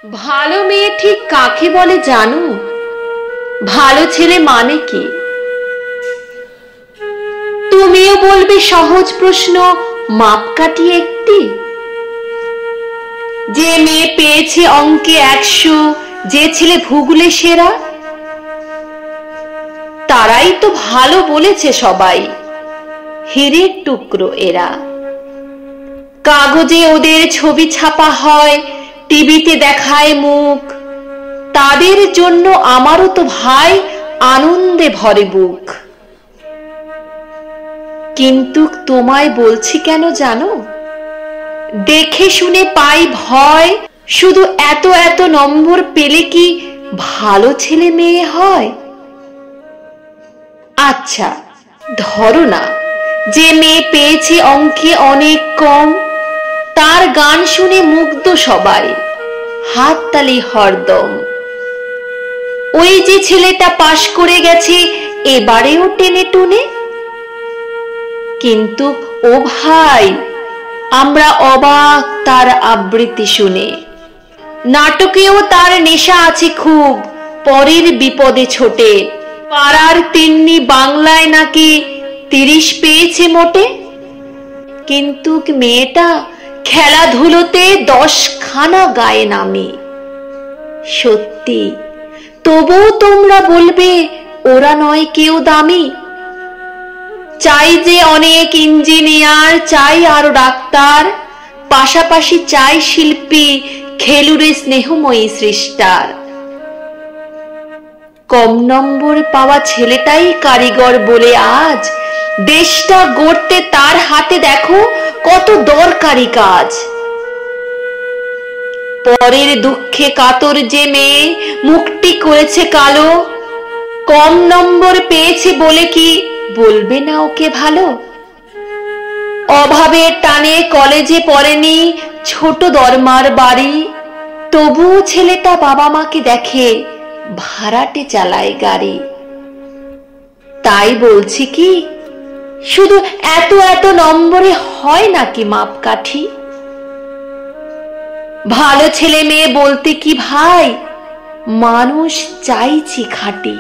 ভালো মেয়ে ঠিক কাকে বলে জানো? ভালো ছেলে মানে কি? তুমিও বলবে সহজ প্রশ্ন মাপকাঠি একটি। যে মেয়ে পেয়েছে অঙ্কে 100, যে ছেলে ভূগোলে সেরা, তারাই তো ভালো বলেছে সবাই। হীরের টুকরো এরা। কাগজে ওদের ছবি ছাপা হয়, টিভিতে দেখায় মুখ। তাদের জন্য আমারও তো ভাই আনন্দে ভরে বুক। কিন্তু তোমায় বলছি কেন জানো? দেখে শুনে পাই ভয়, শুধু এত এত নম্বর পেলে কি ভালো ছেলে মেয়ে হয়? আচ্ছা ধরো না, যে মেয়ে পেয়েছে অঙ্কে অনেক কম, তার গান শুনে মুগ্ধ সবাই, হাততালি হরদম। ওই যে ছেলেটা পাশ করে গেছে এবারেও টেনে টুনে। কিন্তু ও ভাই, আমরা অবাক তার আবৃত্তি শুনে। নাটকেও তার নেশা আছে খুব, পরের বিপদে ছোটে। পাড়ার তিন্নি বাংলায় নাকি 30 পেয়েছে মোটে। কিন্তু মেয়েটা খেলাধুলোতে 10খানা গায়ে নামে। সত্যি, তবুও তোমরা বলবে ওরা নয় কেউ দামি। চাই যে অনেক ইঞ্জিনিয়ার, চাই আরো ডাক্তার, পাশাপাশি চাই শিল্পী, খেলুড়ে স্নেহময়ী সৃষ্টার। কম নম্বর পাওয়া ছেলেটাই কারিগর বলে আজ দেশটা গড়তে তার হাতে দেখো কত দরকারি কাজ। পরের দুঃখে কাতর যে মেয়ে মুখটি করেছে কালো, কম নম্বর পেয়েছে বলে কি বলবে না ওকে ভালো? অভাবের টানে কলেজে পড়েনি, ছোট দরমার বাড়ি, তবুও ছেলেটা বাবা মাকে দেখে ভাড়াটে চালায় গাড়ি। তাই বলছি কি, শুধু এত এত নম্বরে হয় নাকি মাপকাঠি? ভালো ছেলে মেয়ে বলতে কি ভাই, মানুষ চাইছি খাঁটি।